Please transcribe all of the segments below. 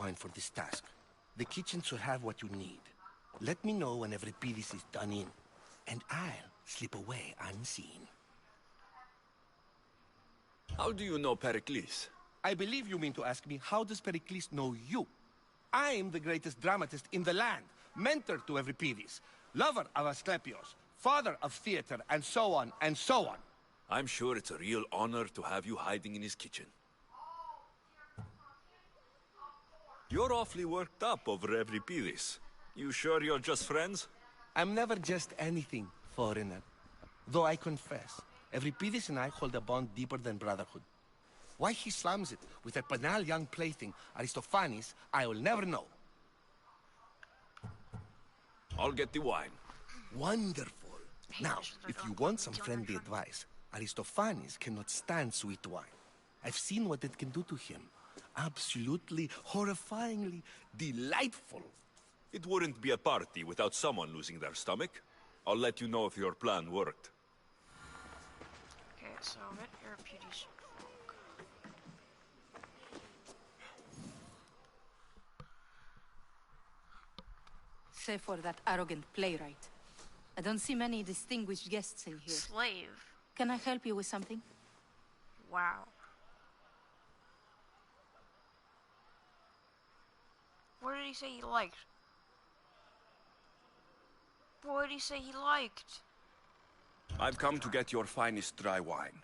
wine for this task. The kitchen should have what you need. Let me know when every piece is done in, and I'll slip away unseen. How do you know Pericles? I believe you mean to ask me, how does Pericles know you? I'm the greatest dramatist in the land, mentor to Euripides, lover of Asclepios, father of theater, and so on, and so on. I'm sure it's a real honor to have you hiding in his kitchen. You're awfully worked up over Euripides. You sure you're just friends? I'm never just anything, foreigner. Though I confess, Euripides and I hold a bond deeper than brotherhood. Why he slams it with that banal young plaything, Aristophanes, I will never know. I'll get the wine. Wonderful. Now, if you want some friendly advice, Aristophanes cannot stand sweet wine. I've seen what it can do to him. Absolutely, horrifyingly delightful. It wouldn't be a party without someone losing their stomach. I'll let you know if your plan worked. Okay, so red Euripides. Save for that arrogant playwright. I don't see many distinguished guests in here. Slave. Can I help you with something? Wow. What did he say he liked? What did he say he liked? I've come to get your finest dry wine.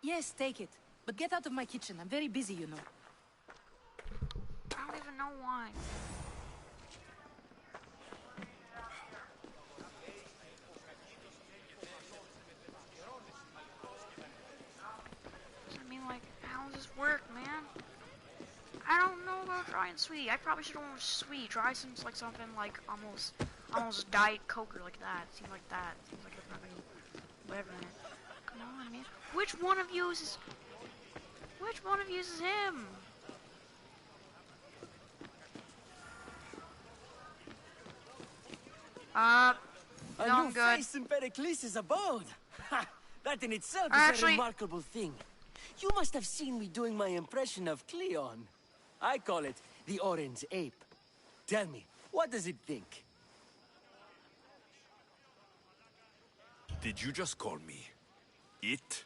Yes, take it. But get out of my kitchen. I'm very busy, you know. I don't even know wine. I mean, like, how does this work, man? I don't know about dry and sweet. I probably should have went with sweet. Dry seems like something like almost Diet Coke or like that. It seems like that. It seems like it's not really whatever. Come on, man. Which one of you is him? No, I'm good. Face in Pericles' abode. Ha! That in itself is Actually, a remarkable thing. You must have seen me doing my impression of Cleon. I call it the orange ape. Tell me, what does it think? Did you just call me it?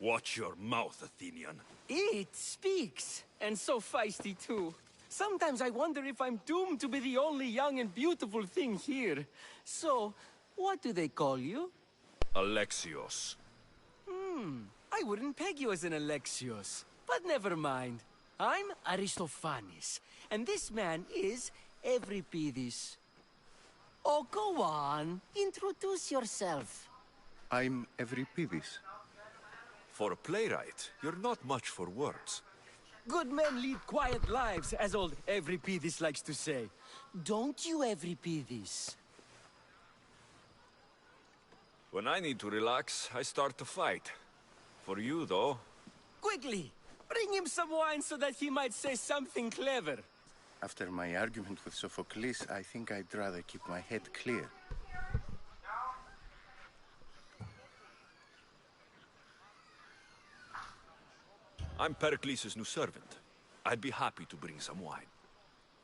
Watch your mouth, Athenian. It speaks, and so feisty too. Sometimes I wonder if I'm doomed to be the only young and beautiful thing here. So, what do they call you? Alexios. I wouldn't peg you as an Alexios. But never mind. I'm Aristophanes, and this man is Euripides. Oh, go on. Introduce yourself. I'm Euripides. For a playwright, you're not much for words. Good men lead quiet lives, as old Euripides likes to say. Don't you, Euripides? When I need to relax, I start to fight. For you, though... Quickly! Bring him some wine so that he might say something clever. After my argument with Sophocles, I think I'd rather keep my head clear. I'm Pericles' new servant. I'd be happy to bring some wine.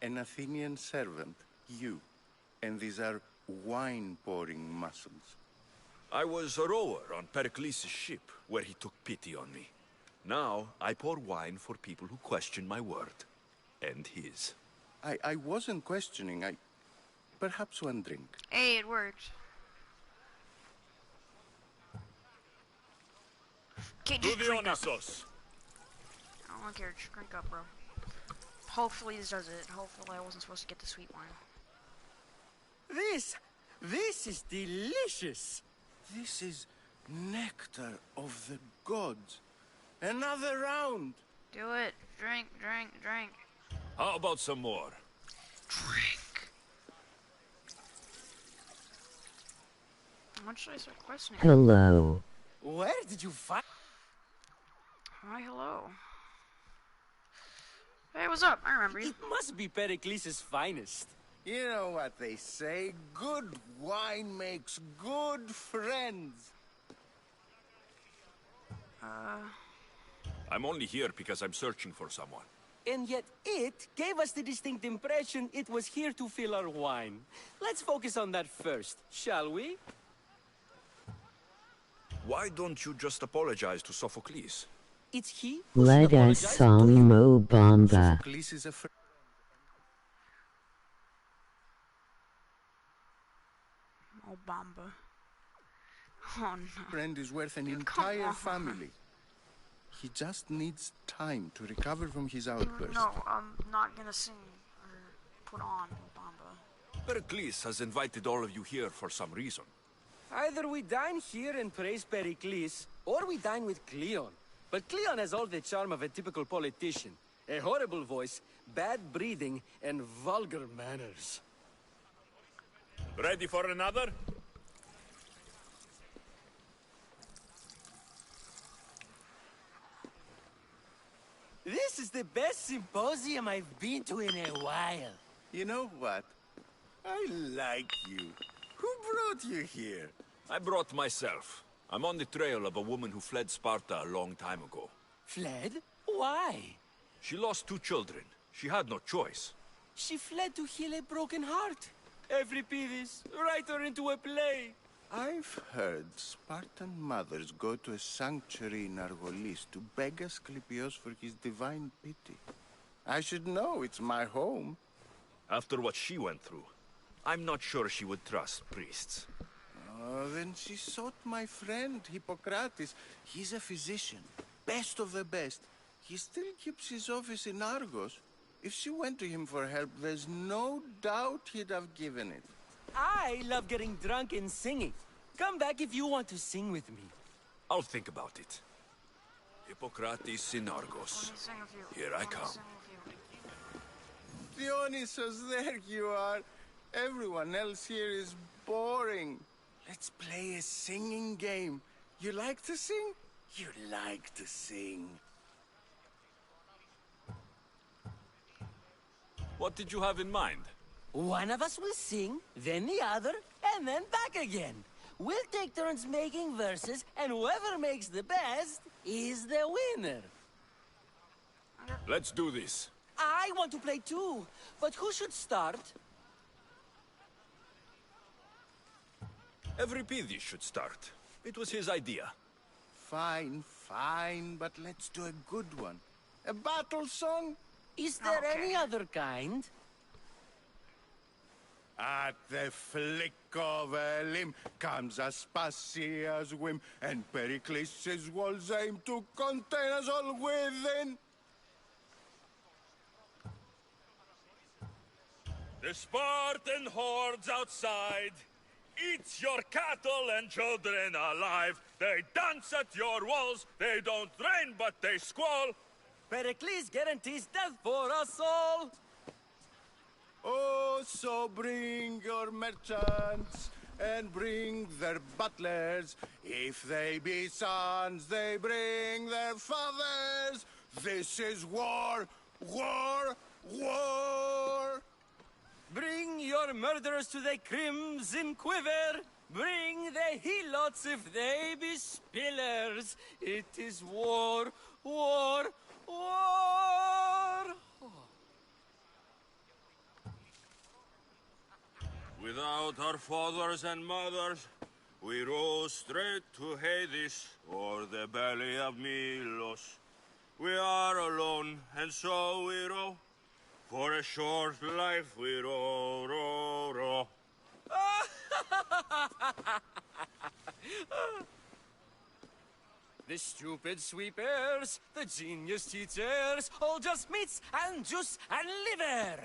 An Athenian servant, you. And these are wine-pouring muscles. I was a rower on Pericles' ship, where he took pity on me. Now, I pour wine for people who question my word. And his. I wasn't questioning, Perhaps one drink. Hey, it worked. Okay, just drink up. I don't care, just drink up, bro. Hopefully this does it. Hopefully I wasn't supposed to get the sweet wine. This is delicious. This is nectar of the gods. Another round. Do it. Drink, drink, drink. How about some more? Drink. What should I start questioning? Hello. Where did you find... Hi, hello. Hey, what's up? I remember you. It must be Pericles' finest. You know what they say, good wine makes good friends. I'm only here because I'm searching for someone. And yet it gave us the distinct impression it was here to fill our wine. Let's focus on that first, shall we? Why don't you just apologize to Sophocles? It's he who should Let us apologize to song you. Mo Bamba. Sophocles is a Obama. Oh no. friend is worth an Come entire on. family. He just needs time to recover from his outburst. No, I'm not gonna sing or put on Obama. Pericles has invited all of you here for some reason. Either we dine here and praise Pericles, or we dine with Cleon. But Cleon has all the charm of a typical politician. A horrible voice, bad breeding, and vulgar manners. Ready for another? This is the best symposium I've been to in a while. You know what? I like you. Who brought you here? I brought myself. I'm on the trail of a woman who fled Sparta a long time ago. Fled? Why? She lost 2 children. She had no choice. She fled to heal a broken heart. Euripides, write her into a play. I've heard Spartan mothers go to a sanctuary in Argolis to beg Asclepios for his divine pity. I should know, it's my home. After what she went through, I'm not sure she would trust priests. Oh, then she sought my friend, Hippocrates. He's a physician, best of the best. He still keeps his office in Argos. If she went to him for help, there's no doubt he'd have given it. I love getting drunk and singing. Come back if you want to sing with me. I'll think about it. Hippocrates in Argos. Let me sing with you. Here I Let me come. sing with you. Dionysus, there you are. Everyone else here is boring. Let's play a singing game. You like to sing? You like to sing. What did you have in mind? One of us will sing, then the other, and then back again. We'll take turns making verses, and whoever makes the best is the winner. Let's do this. I want to play too, but who should start? Euripides should start. It was his idea. Fine, fine, but let's do a good one. A battle song? Is there Okay. any other kind? At the flick of a limb comes Aspasia's whim, and Pericles' walls aim to contain us all within. The Spartan hordes outside eats your cattle and children alive. They dance at your walls. They don't rain, but they squall. Pericles guarantees death for us all. Oh, so bring your merchants and bring their butlers. If they be sons, they bring their fathers. This is war, war, war. Bring your murderers to the crimson quiver. Bring the helots if they be spillers. It is war, war, war. Without our fathers and mothers, we rose straight to Hades or the belly of Milos. We are alone, and so we row. For a short life we row, row, row. The stupid sweepers, the genius teachers, all just meats and juice and liver.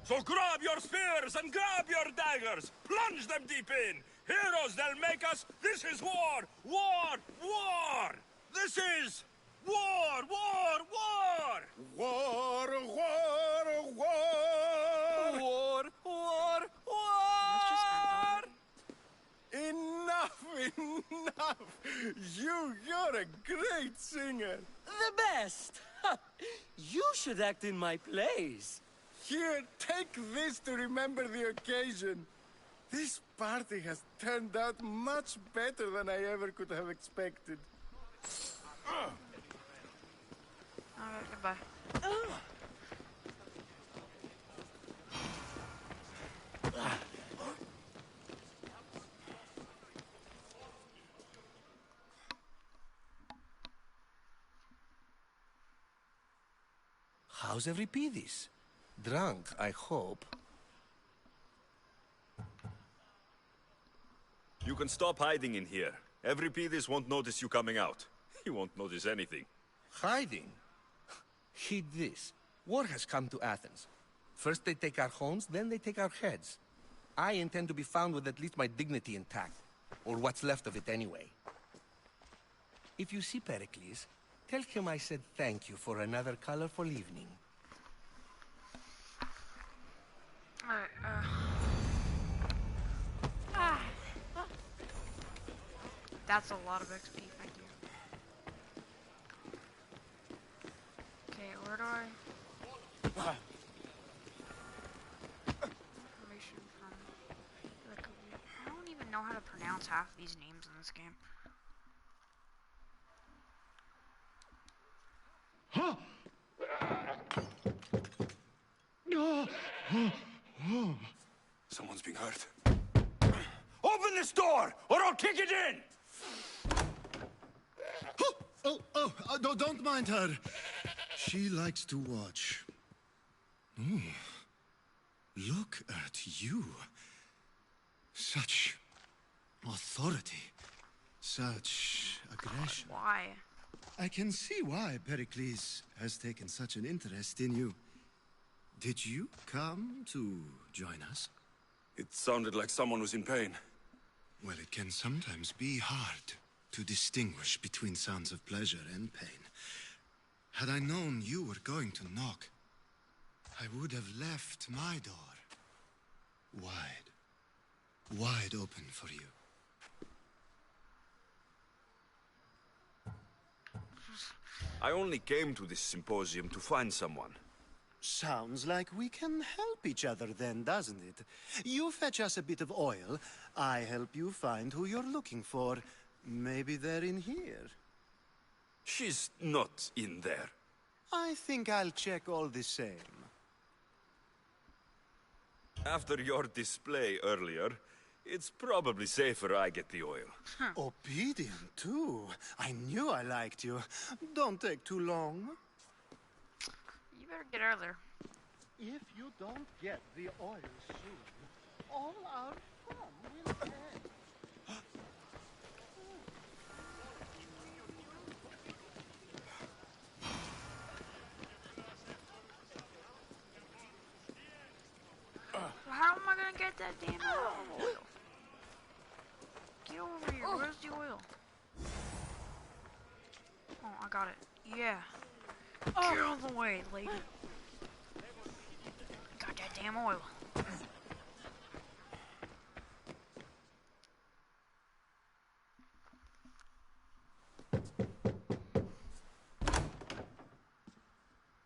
So grab your spears and grab your daggers. Plunge them deep in. Heroes they'll make us. This is war. War. War. This is war. War. War. War, war, war. War, war, Let's just end war. Enough, enough. You're a great singer. The best. You should act in my plays. Here, take this to remember the occasion. This party has turned out much better than I ever could have expected. Alright, goodbye. How's Euripidis? Drunk, I hope. You can stop hiding in here. Euripidis won't notice you coming out. He won't notice anything. Hiding? Heed this. War has come to Athens. First they take our homes, then they take our heads. I intend to be found with at least my dignity intact. Or what's left of it anyway. If you see Pericles, tell him I said thank you for another colorful evening. Alright, that's a lot of XP, thank you. Okay, where do I... Information from... I don't even know how to pronounce half these names in this game. Someone's being hurt. Open this door, or I'll kick it in! Don't mind her. She likes to watch. Oh, look at you. Such authority. Such aggression. Why? I can see why Pericles has taken such an interest in you. Did you come to join us? It sounded like someone was in pain. Well, it can sometimes be hard to distinguish between sounds of pleasure and pain. Had I known you were going to knock, I would have left my door wide open for you. I only came to this symposium to find someone. Sounds like we can help each other then, doesn't it? You fetch us a bit of oil, I help you find who you're looking for. Maybe they're in here. She's not in there. I think I'll check all the same. After your display earlier, it's probably safer I get the oil. Obedient, too. I knew I liked you. Don't take too long. You better get out of there. If you don't get the oil soon, all our fun will end. How am I gonna get that damn oil? Get over here. Where's the oil? Oh, I got it. Yeah. Get out of the way, lady. Got that damn oil.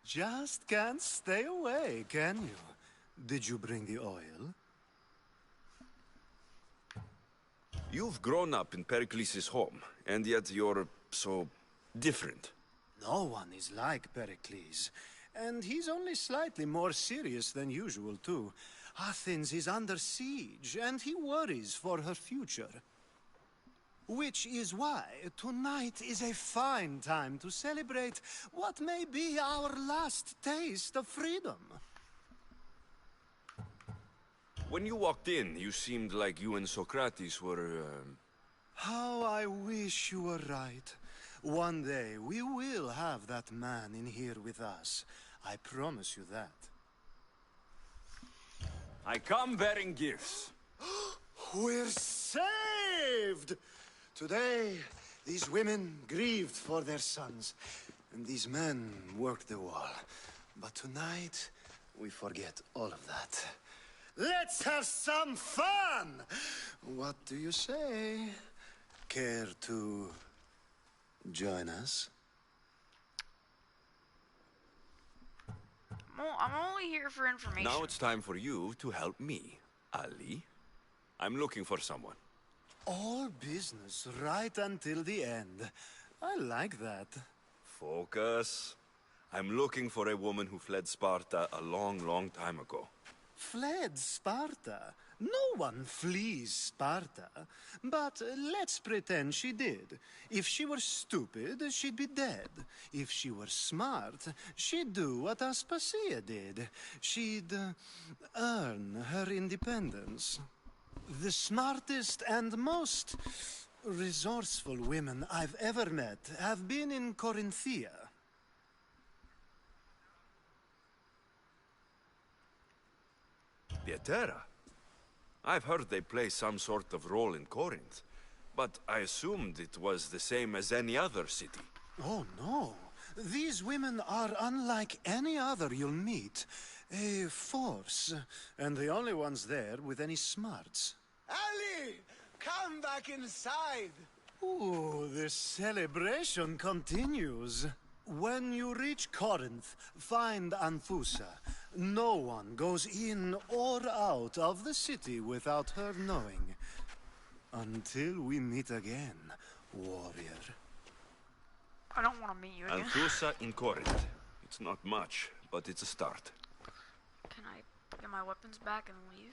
Just can't stay away, can you? Did you bring the oil? You've grown up in Pericles' home, and yet you're so different. No one is like Pericles. And he's only slightly more serious than usual, too. Athens is under siege, and he worries for her future. Which is why tonight is a fine time to celebrate what may be our last taste of freedom. When you walked in, you seemed like you and Socrates were, How I wish you were right. One day we will have that man in here with us. I promise you that. I come bearing gifts. We're saved! Today, these women grieved for their sons, and these men worked the wall. But tonight, we forget all of that. Let's have some fun! What do you say? Care to join us? I'm only here for information. Now it's time for you to help me, Ali. I'm looking for someone. All business right until the end. I like that. Focus. I'm looking for a woman who fled Sparta a long, long time ago. Fled Sparta? No one flees Sparta. But let's pretend she did. If she were stupid, she'd be dead. If she were smart, she'd do what Aspasia did. She'd earn her independence. The smartest and most resourceful women I've ever met have been in Corinthia. Pietera? I've heard they play some sort of role in Corinth, but I assumed it was the same as any other city. Oh, no. These women are unlike any other you'll meet. A force, and the only ones there with any smarts. Ali! Come back inside! Ooh, the celebration continues. When you reach Corinth, find Anfusa. No one goes in or out of the city without her knowing. Until we meet again, warrior. I don't want to meet you again. Anthusa in Corinth. It's not much, but it's a start. Can I get my weapons back and leave?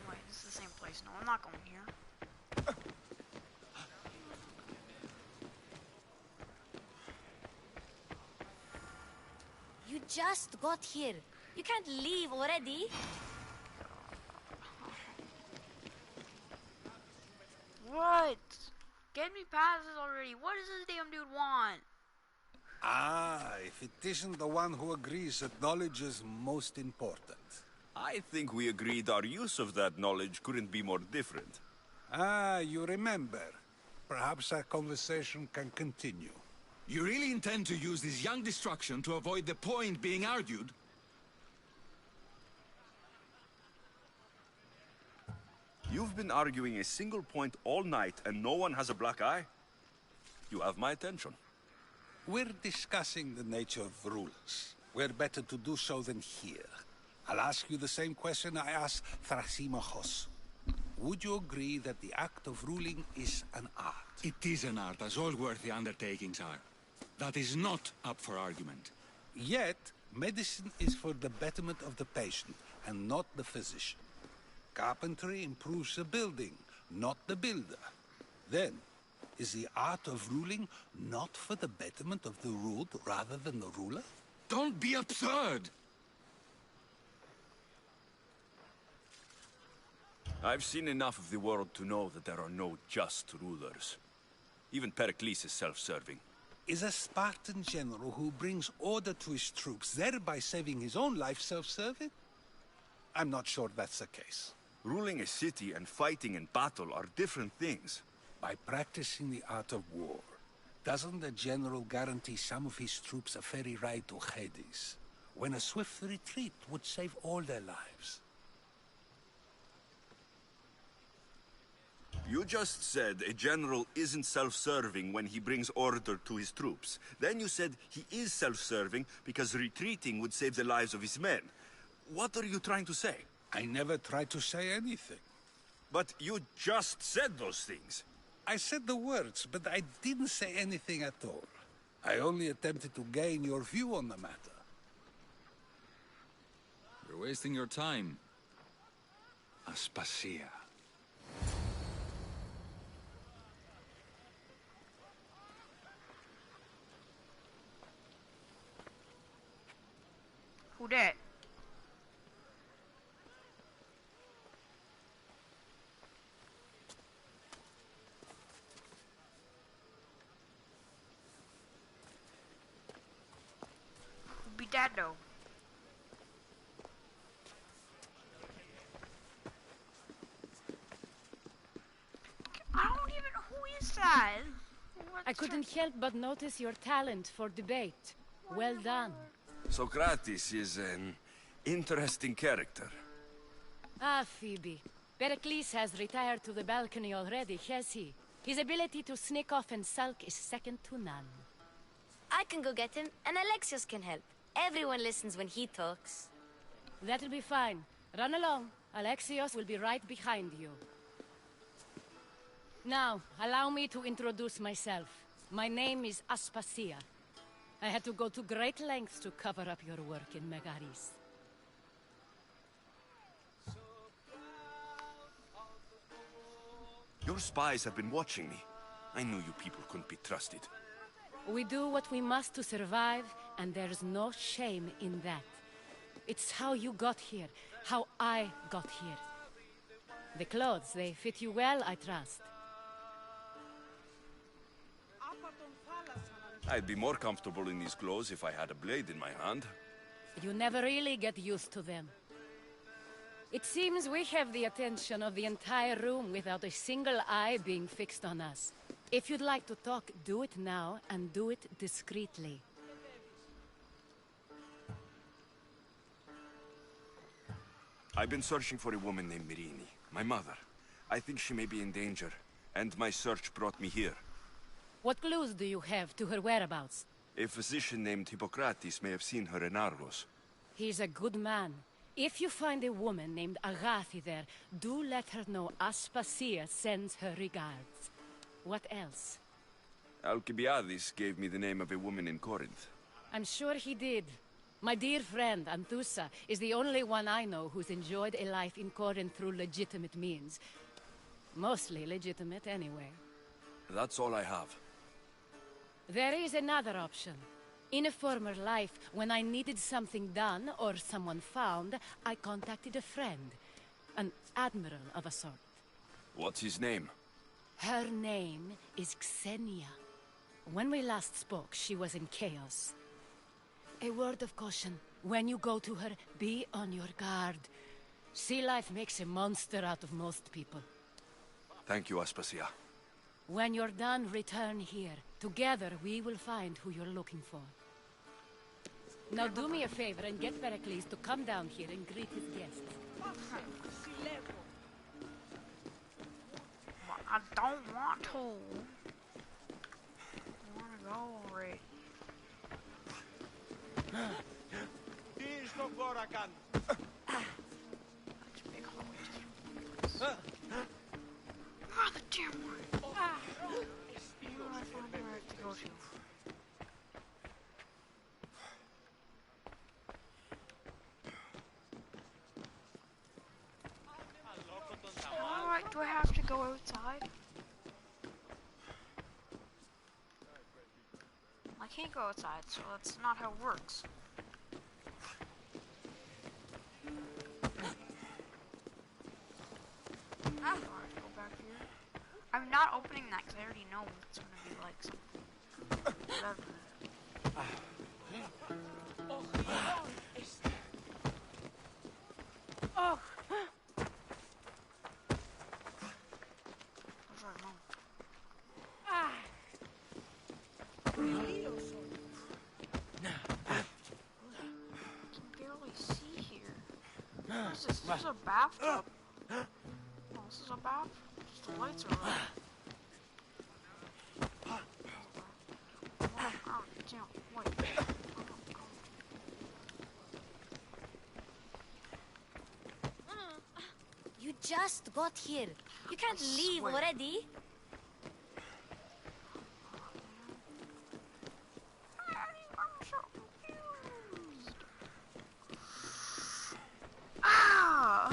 Wait, this is the same place. No, I'm not going here. You just got here. You can't leave already. What? Get me passes already. What does this damn dude want? Ah, if it isn't the one who agrees that knowledge is most important. I think we agreed our use of that knowledge couldn't be more different. Ah, you remember. Perhaps our conversation can continue. You really intend to use this young destruction to avoid the point being argued? You've been arguing a single point all night and no one has a black eye? You have my attention. We're discussing the nature of rules. Where better to do so than here? I'll ask you the same question I asked Thrasymachos. Would you agree that the act of ruling is an art? It is an art, as all worthy undertakings are. That is not up for argument. Yet, medicine is for the betterment of the patient, and not the physician. Carpentry improves the building, not the builder. Then, is the art of ruling not for the betterment of the ruled rather than the ruler? Don't be absurd! I've seen enough of the world to know that there are no just rulers. Even Pericles is self-serving. Is a Spartan general who brings order to his troops, thereby saving his own life, self-serving? I'm not sure that's the case. Ruling a city and fighting in battle are different things. By practicing the art of war, doesn't the general guarantee some of his troops a ferry ride to Hades, when a swift retreat would save all their lives? You just said a general isn't self-serving when he brings order to his troops. Then you said he is self-serving because retreating would save the lives of his men. What are you trying to say? I never tried to say anything. But you just said those things. I said the words, but I didn't say anything at all. I only attempted to gain your view on the matter. You're wasting your time. Aspasia. Who that? Who be that though? I don't even know who is that? I couldn't help but notice your talent for debate. Well done. Socrates is an interesting character. Ah, Phoebe. Pericles has retired to the balcony already, has he? His ability to sneak off and sulk is second to none. I can go get him, and Alexios can help. Everyone listens when he talks. That'll be fine. Run along. Alexios will be right behind you. Now, allow me to introduce myself. My name is Aspasia. I had to go to great lengths to cover up your work in Megaris. Your spies have been watching me. I knew you people couldn't be trusted. We do what we must to survive, and there's no shame in that. It's how you got here, how I got here. The clothes, they fit you well, I trust. I'd be more comfortable in these clothes if I had a blade in my hand. You never really get used to them. It seems we have the attention of the entire room without a single eye being fixed on us. If you'd like to talk, do it now, and do it discreetly. I've been searching for a woman named Mirini, my mother. I think she may be in danger, and my search brought me here. What clues do you have to her whereabouts? A physician named Hippocrates may have seen her in Argos. He's a good man. If you find a woman named Agathi there, do let her know Aspasia sends her regards. What else? Alcibiades gave me the name of a woman in Corinth. I'm sure he did. My dear friend, Anthusa, is the only one I know who's enjoyed a life in Corinth through legitimate means. Mostly legitimate, anyway. That's all I have. There is another option. In a former life, when I needed something done or someone found, I contacted a friend. An admiral of a sort. What's his name? Her name is Xenia. When we last spoke, she was in chaos. A word of caution. When you go to her, be on your guard. Sea life makes a monster out of most people. Thank you, Aspasia. When you're done, return here. Together, we will find who you're looking for. Now do me a favor and get Pericles to come down here and greet his guests. I don't want to. I want to go already. That's a big hole. Ah, the damn one. Where do I find where I have to go to? Alright, do I have to go outside? I can't go outside, so that's not how it works. Alright, go back here. I'm not opening that because I already know it's gonna be like something. Whatever. Oh! Where's our mom? I can barely see here. What is this? Is this a bathtub? Oh, this is a bathroom. Just the lights are on. Oh, damn. Wait. You just got here. You can't leave swear. already. I'm so confused. Ah!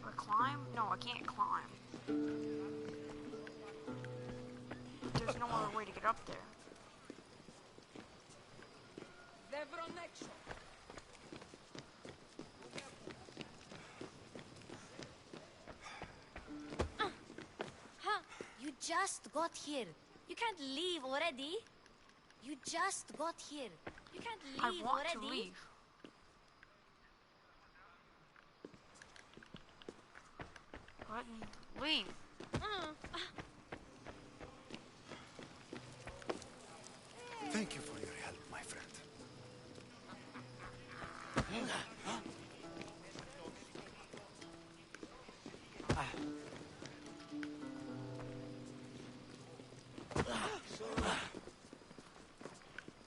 Or climb? No, I can't climb. There's no other way to get up there. You just got here. You can't leave already. You just got here. You can't leave I want already. to leave. Let me leave. Thank you for your help, my friend.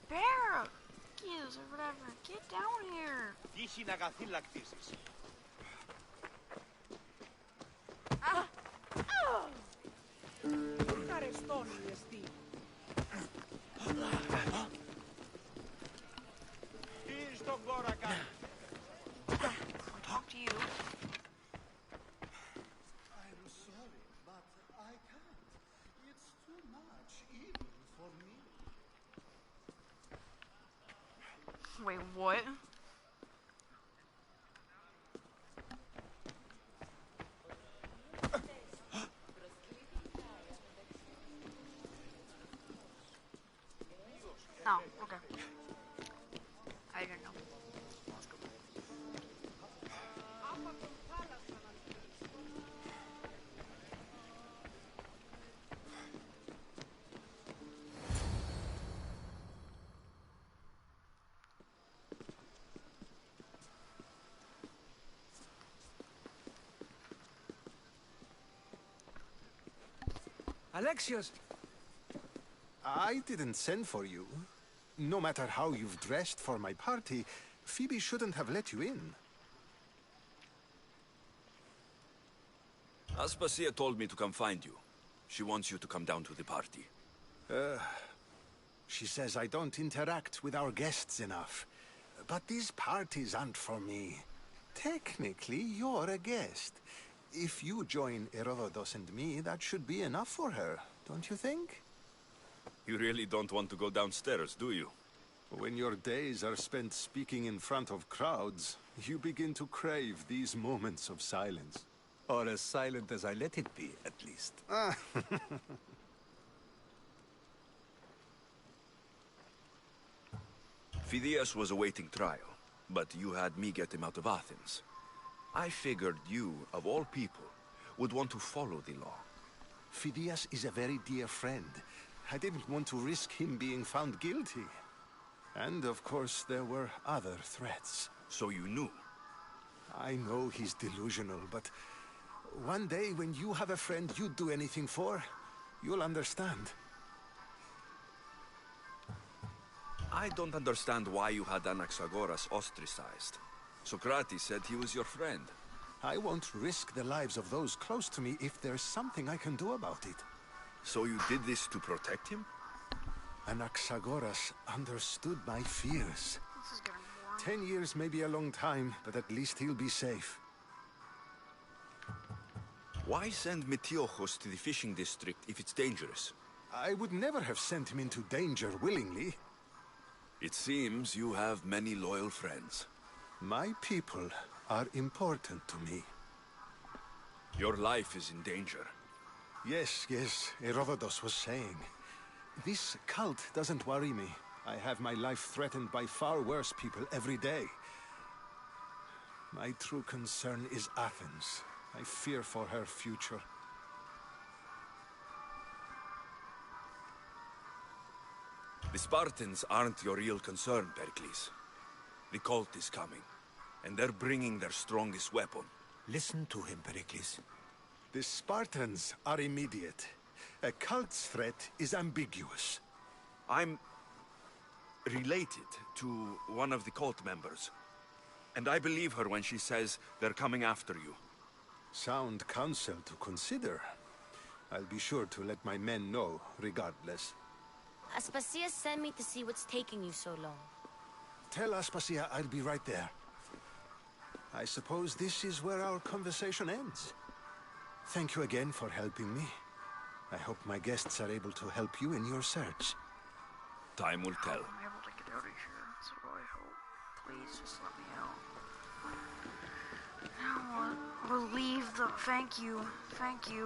Bear! Giz or whatever. Get down here. τύχει να καθυλακτήσεις. Ευχαριστώ, Ιεστή. Τι στον κόρα κάνει. Talk to you. I'm sorry, but I can't. It's too much, even for me. Wait, what? Oh, okay. I didn't know. Alexios! I didn't send for you. No matter how you've dressed for my party, Phoebe shouldn't have let you in. Aspasia told me to come find you. She wants you to come down to the party. She says I don't interact with our guests enough. But these parties aren't for me. Technically, you're a guest. If you join Herodotus and me, that should be enough for her, don't you think? You really don't want to go downstairs, do you? When your days are spent speaking in front of crowds, you begin to crave these moments of silence. Or as silent as I let it be, at least. Phidias was awaiting trial, but you had me get him out of Athens. I figured you, of all people, would want to follow the law. Phidias is a very dear friend. I didn't want to risk him being found guilty. And, of course, there were other threats. So you knew? I know he's delusional, but one day when you have a friend you'd do anything for, you'll understand. I don't understand why you had Anaxagoras ostracized. Socrates said he was your friend. I won't risk the lives of those close to me if there's something I can do about it. So you did this to protect him? Anaxagoras understood my fears. This is getting boring. 10 years may be a long time, but at least he'll be safe. Why send Metiochos to the fishing district if it's dangerous? I would never have sent him into danger willingly. It seems you have many loyal friends. My people are important to me. Your life is in danger. Yes, Herodotus was saying. This cult doesn't worry me. I have my life threatened by far worse people every day. My true concern is Athens. I fear for her future. The Spartans aren't your real concern, Pericles. The cult is coming, and they're bringing their strongest weapon. Listen to him, Pericles. The Spartans are immediate. A cult's threat is ambiguous. I'm related to one of the cult members, and I believe her when she says they're coming after you. Sound counsel to consider. I'll be sure to let my men know, regardless. Aspasia sent me to see what's taking you so long. Tell Aspasia I'll be right there. I suppose this is where our conversation ends. Thank you again for helping me. I hope my guests are able to help you in your search. Time will tell. I'm able to get out of here. That's what I hope. Please, just let me out. Now what? We'll leave the... Thank you. Thank you.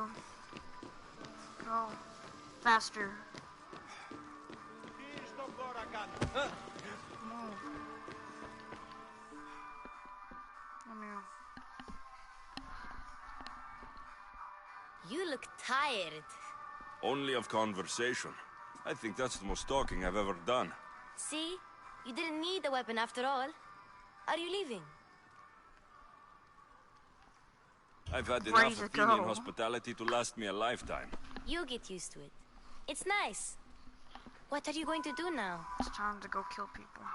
Go. Faster. Come on. Come here. You look tired. Only of conversation. I think that's the most talking I've ever done. See? You didn't need the weapon after all. Are you leaving? I've had Ready enough to Athenian go. hospitality to last me a lifetime. You get used to it. It's nice. What are you going to do now? It's time to go kill people.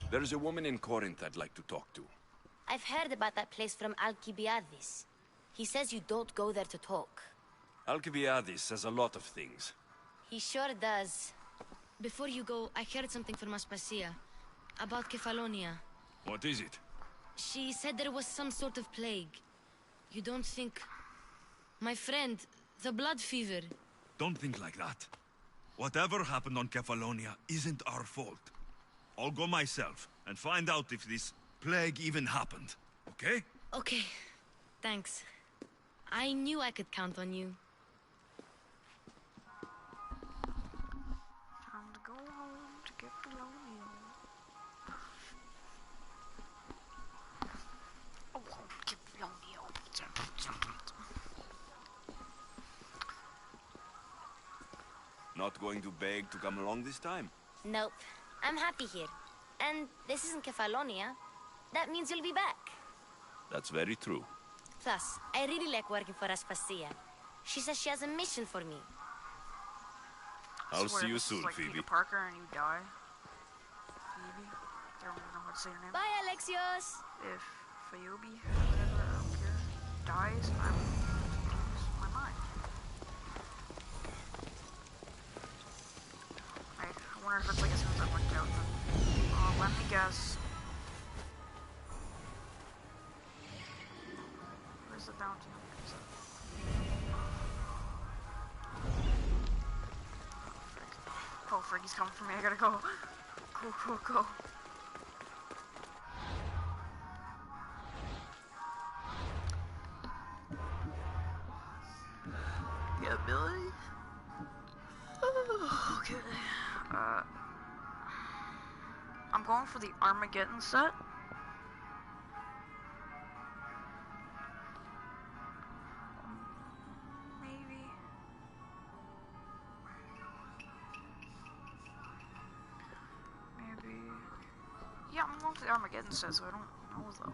There's a woman in Corinth I'd like to talk to. I've heard about that place from Alcibiades. He says you don't go there to talk. Alcibiades says a lot of things. He sure does. Before you go, I heard something from Aspasia. About Kefalonia. What is it? She said there was some sort of plague. You don't think... My friend, the blood fever. Don't think like that. Whatever happened on Kefalonia isn't our fault. I'll go myself and find out if this plague even happened, okay? Okay, thanks. I knew I could count on you. Time to go home to get the lonely. Oh, get the lonely. Not going to beg to come along this time? Nope. I'm happy here. And this isn't Kefalonia. That means you'll be back. That's very true. Plus, I really like working for Aspasia. She says she has a mission for me. I'll see you soon, like Phoebe. Peter Parker and you die. Phoebe? I don't even know how to say your name. Bye, Alexios! If Phoebe, whatever, I don't care, dies, I will lose my mind. I wonder if it's like as soon as I worked out then. Let me guess. Where's the bounty? Oh, frick, he's coming for me. I gotta go. Go. The ability? Okay. I'm going for the Armageddon set. Maybe. Yeah, I'm going for the Armageddon set, so I don't know though.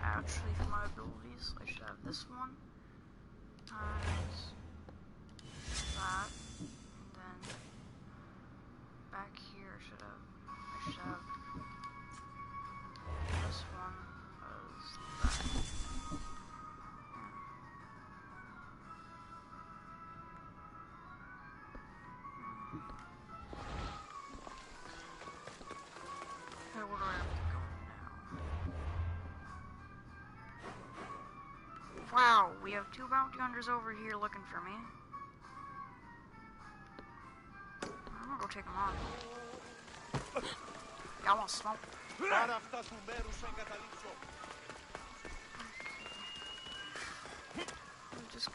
Actually, for my abilities, I should have this one times that, and then back here I should have this one as that. Okay, what do I have to go now? Wow, we have 2 bounty hunters over here looking for me. I'm gonna go take them on. Y'all want smoke? Who's this guy?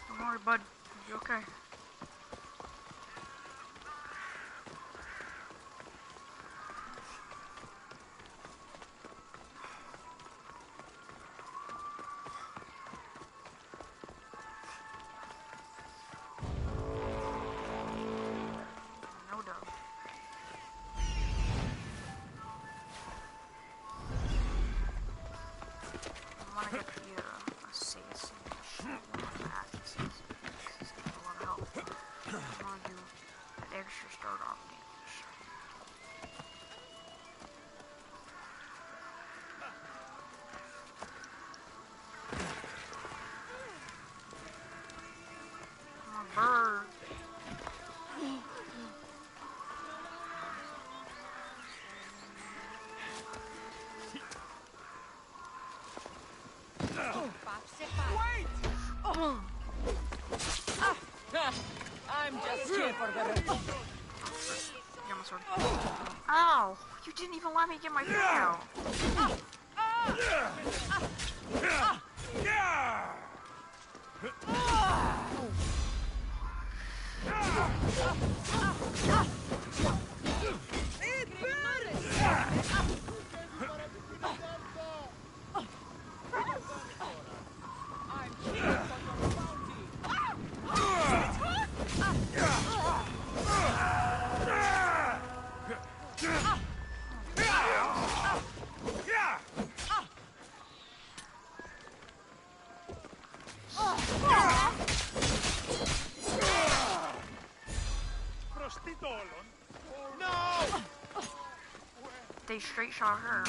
Don't worry, bud. You'll be okay. Extra start off damage. My bird. Wait! Oh. I'm just here for the rest. Get my sword. Ow! You didn't even let me get my thing out. No! They straight shot her.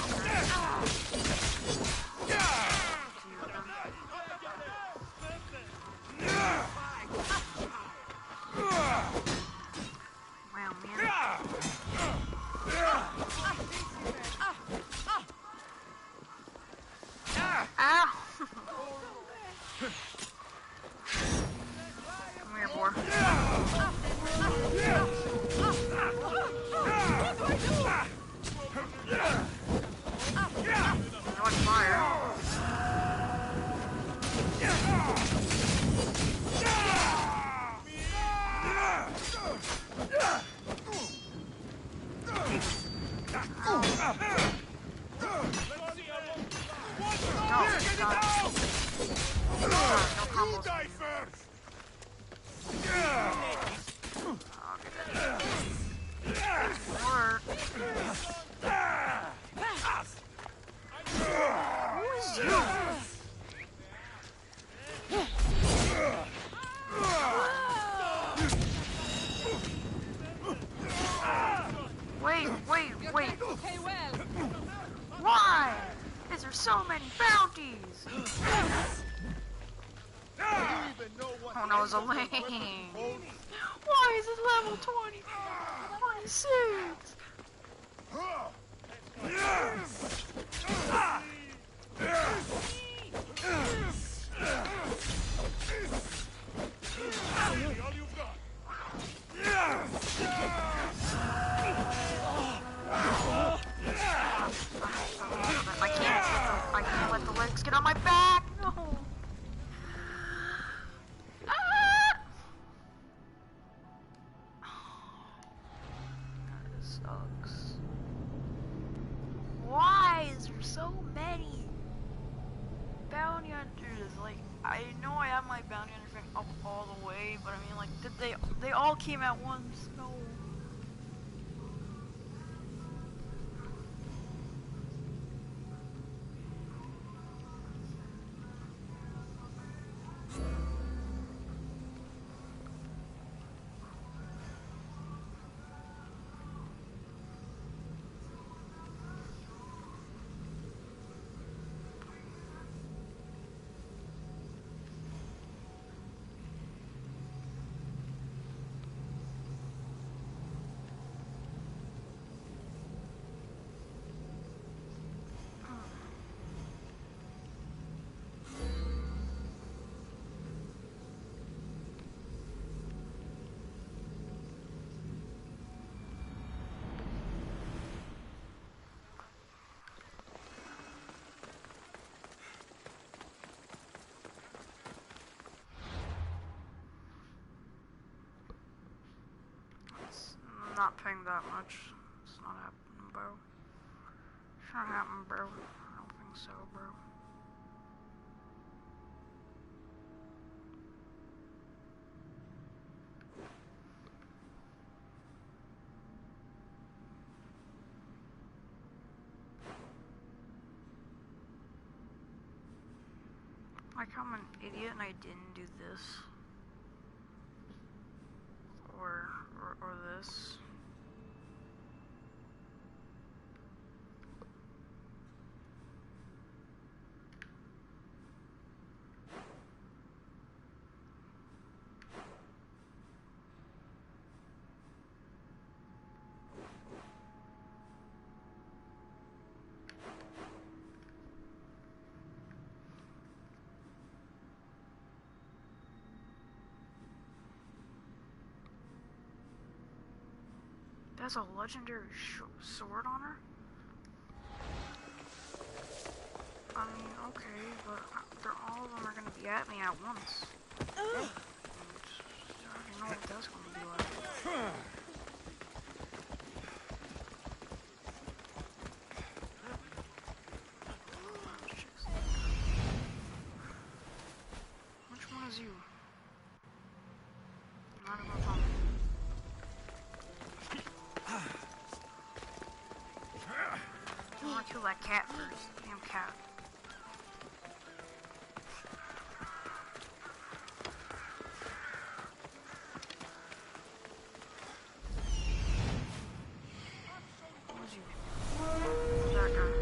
Wow, man. Ow! Come here, boy. What fire? You die first! Wait. Why? Is there so many bounties? Oh no, it's a lane. Why is it level 26? I can't let the legs get on my back. No. That sucks. Why is there so many bounty hunters? Like, I know I have my bounty hunter thing up all the way, but I mean, like, did they all came at once? No. I'm not paying that much. It's not happening, bro. It's not happening, bro. I don't think so, bro. Like, I'm an idiot and I didn't do this. Or this. has a legendary sword on her? I mean, okay, but all of them are gonna be at me at once. I already know what that's gonna be like. Which one is you? Not about that. I want to kill that cat first. Damn cat. Who's you? That guy.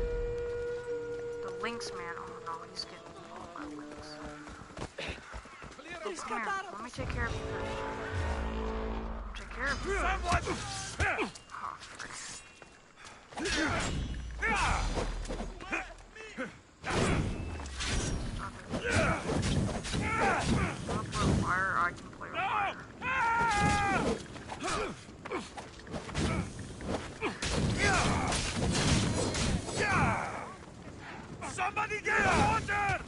The Lynx man. Oh no, he's getting all my Lynx. Come here. Let me take care of you first. Take care of you. Oh, frick. I'll play with fire, I can play with fire. Somebody get water!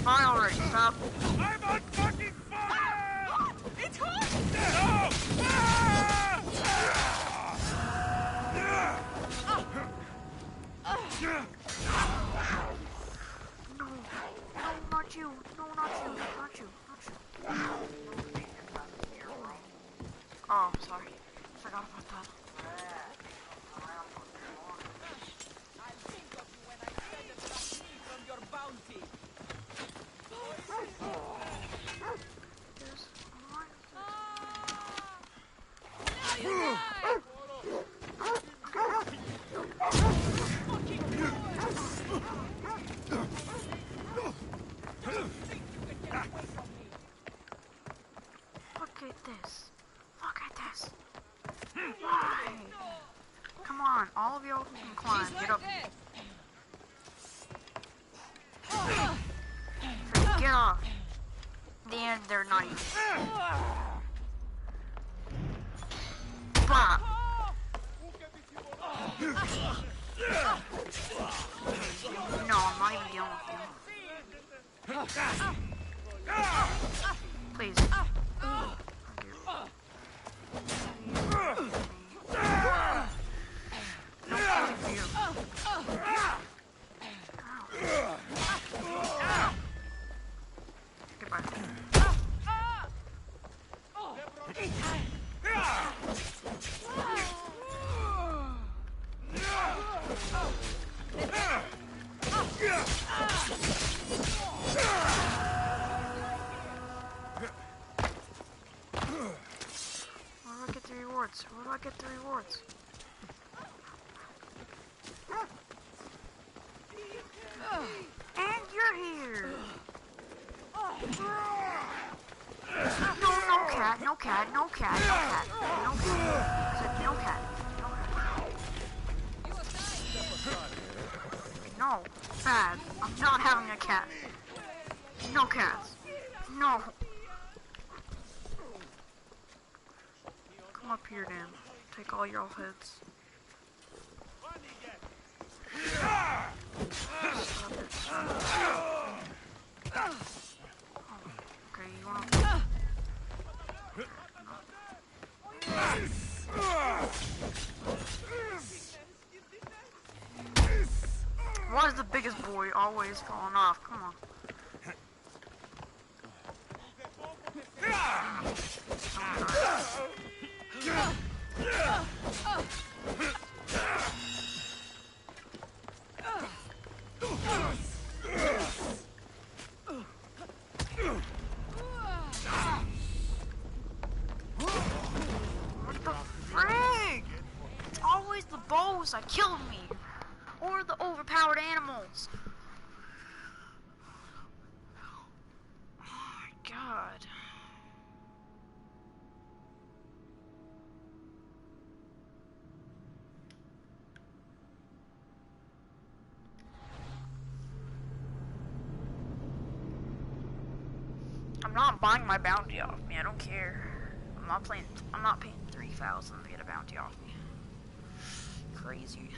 Fine already, stop. I'm on fucking fire! It's hot! No, not you. No, not you. Not you. Not you. Oh, sorry. Forgot about that. I'll think of you when I send it back from your bounty. Look at this. Look at this. Why? Come on, all of you can climb. Get up. Get off. In the end, they're not even. Bop. No, I'm not even dealing with you. Please. No killing for you. Goodbye. Where do I get the rewards? Where do I get the rewards? And you're here! No, no cat, no cat, no cat, no cat, no cat. I said no cat. No, bad. I'm not having a cat. No cats. No. Come up here, Dan. Take all your heads. Okay, you wanna... Why is the biggest boy always falling off? Come on. What the frig? It's always the bows that kill me. Or the overpowered animals. Oh my god. I'm not buying my bounty off me. I don't care. I'm not paying 3,000 to get a bounty off me. Crazy.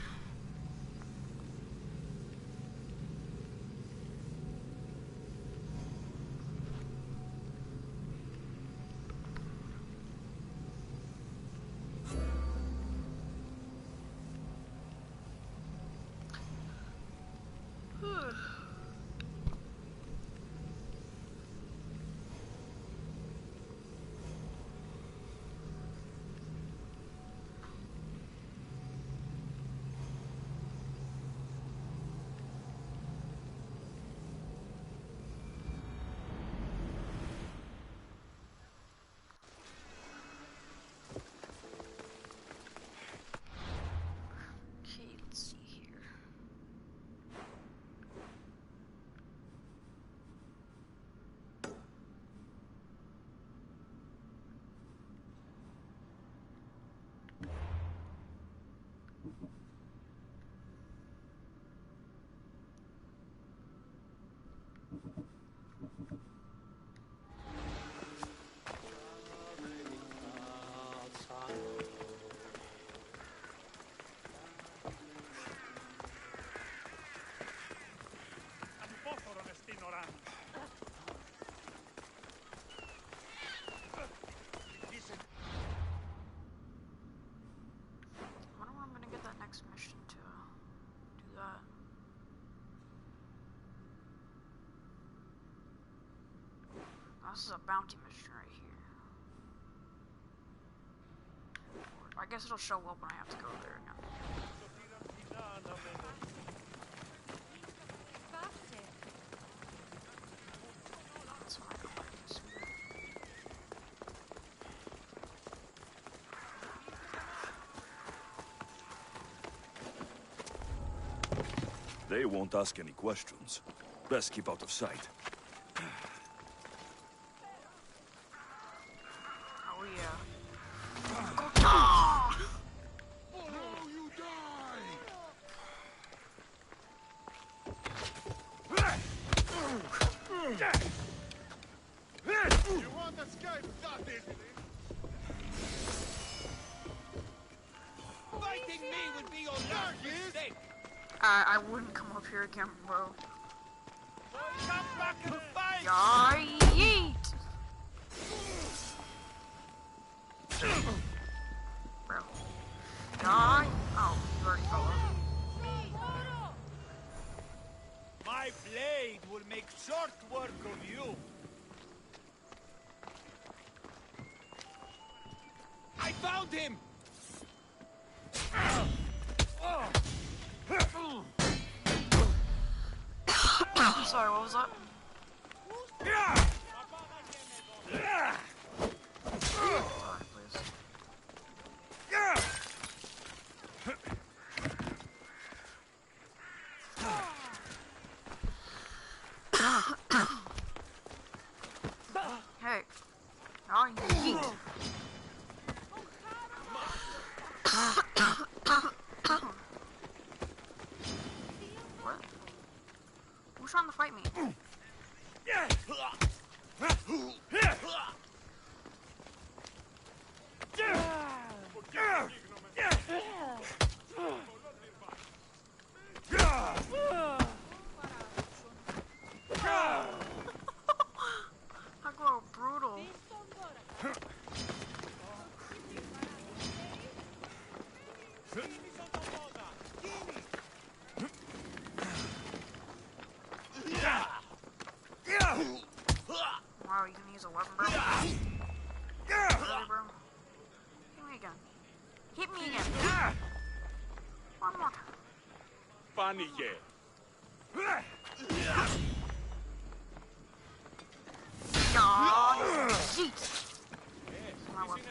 Mission to do that. This is a bounty mission right here. I guess it'll show up when I have to go there again. That's why I don't like this here. They won't ask any questions. Best keep out of sight. Oh yeah. You won't escape that easily. Fighting me would be your last mistake. I wouldn't come up here again, bro. Come back and fight! Yeet! Bro. Die! Oh, you already fell off. My blade will make short work of you. I found him! Sorry, what was that? Sorry, please. Hey. Oh, you yeet. What? Who's trying to fight me? I go brutal. Wow, you can use a weapon, bro? Really, bro? Hit me again. Hit me again. One more time. Funny, yeah. Oh, jeez. My weapon.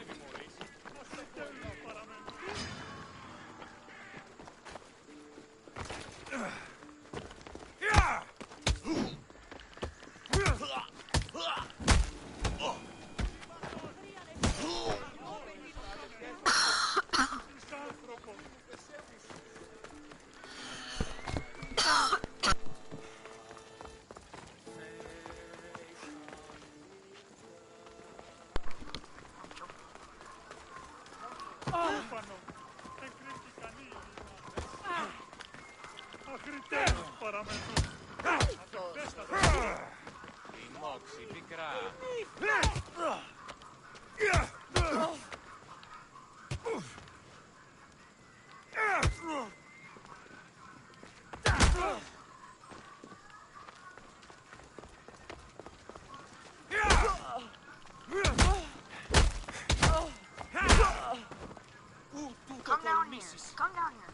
Come down here. Come down here.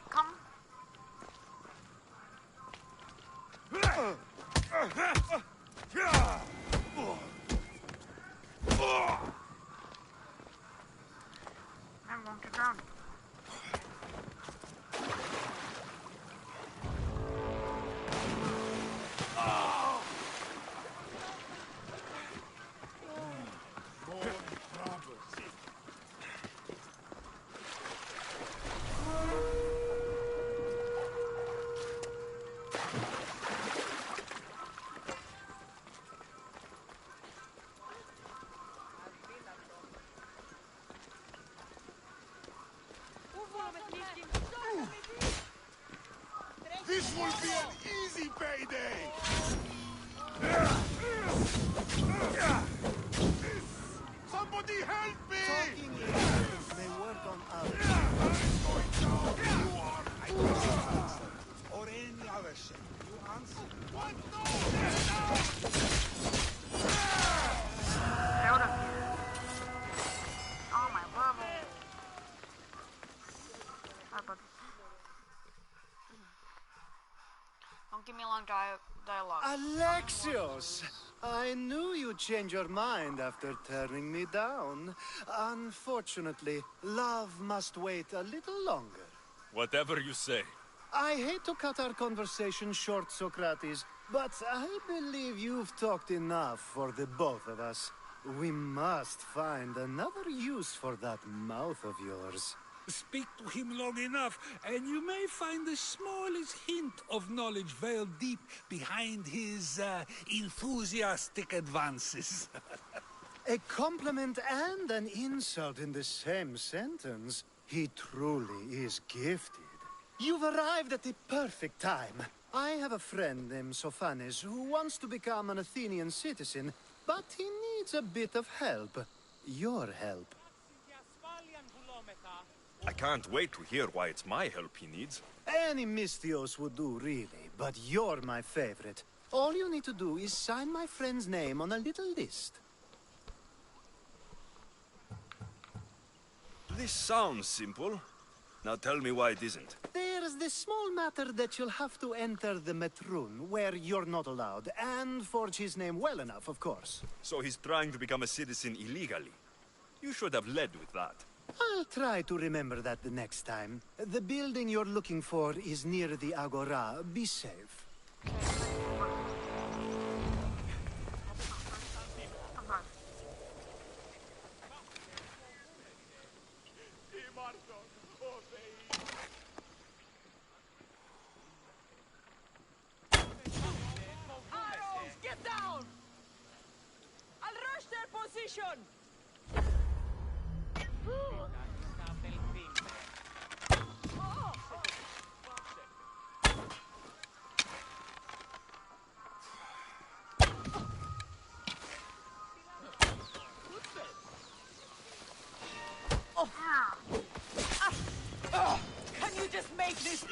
Come. I'm going to drown. This will be an easy payday! Somebody help me! Talking English may work on others. Or any other shit. You answer. What? Out of here. Oh, my level. Hi, buddy. Don't give me a long dialogue. Alexios! I knew you'd change your mind after turning me down. Unfortunately, love must wait a little longer. Whatever you say. I hate to cut our conversation short, Socrates, but I believe you've talked enough for the both of us. We must find another use for that mouth of yours. Speak to him long enough, and you may find the smallest hint of knowledge veiled deep behind his enthusiastic advances. A compliment and an insult in the same sentence. He truly is gifted. You've arrived at the perfect time. I have a friend named Sophanes who wants to become an Athenian citizen, but he needs a bit of help. Your help. I can't wait to hear why it's my help he needs. Any Mystios would do, really, but you're my favorite. All you need to do is sign my friend's name on a little list. This sounds simple. Now tell me why it isn't. There's the small matter that you'll have to enter the Metroon, where you're not allowed, and forge his name well enough, of course. So he's trying to become a citizen illegally. You should have led with that. I'll try to remember that the next time. The building you're looking for is near the Agora. Be safe. Arrows, get down! I'll rush their position! Can you just make this?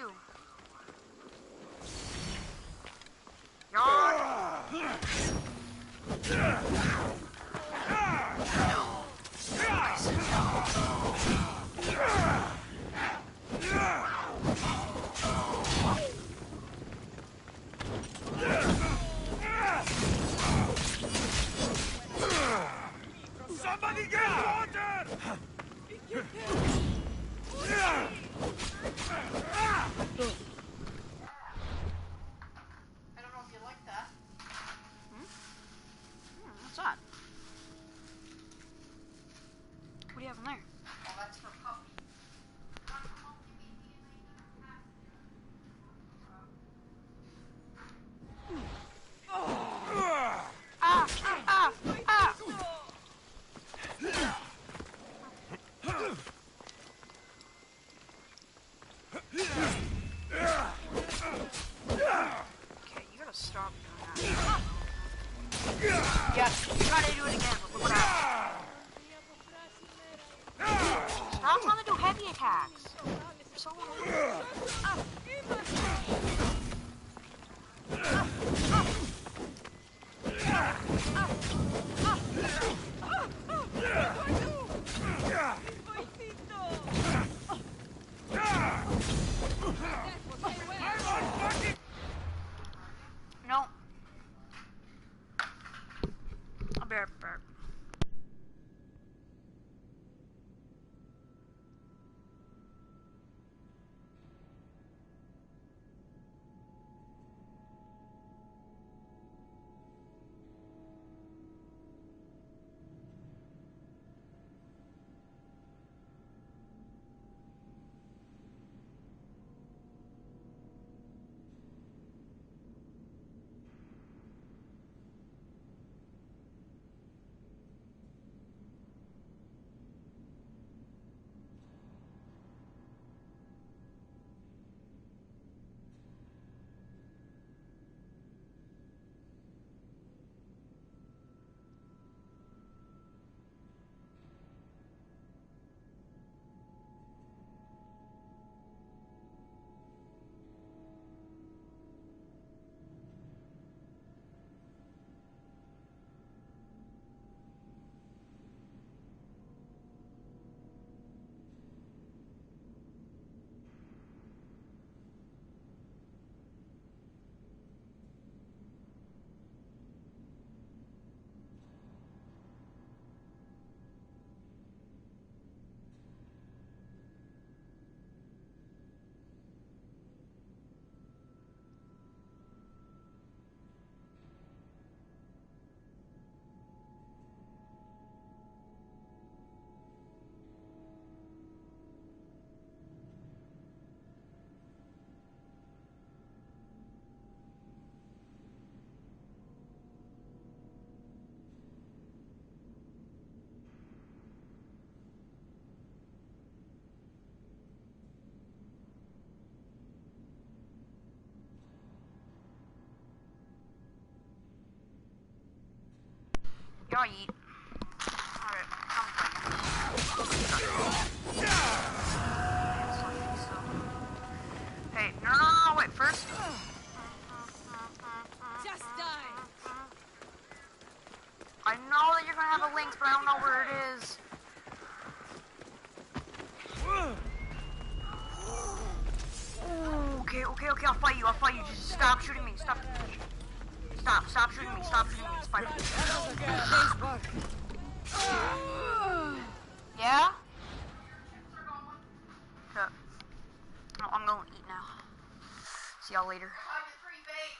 do? Yawn. Somebody get water! I don't know if you like that. What's that? What do you have in there? Oh, that's for puppy. Okay, you gotta stop doing that. Yes, try to do it again, but look what happened. Stop trying to do heavy attacks. You're so No. I'll be right back. Y'all eat. Alright, hey, no, wait, first. Just die. I know that you're gonna have a lynx, but I don't know where it is. Ooh, okay, I'll fight you, just stop shooting me, stop shooting me, it's fine. Yeah? Okay. I'm gonna eat now. See y'all later.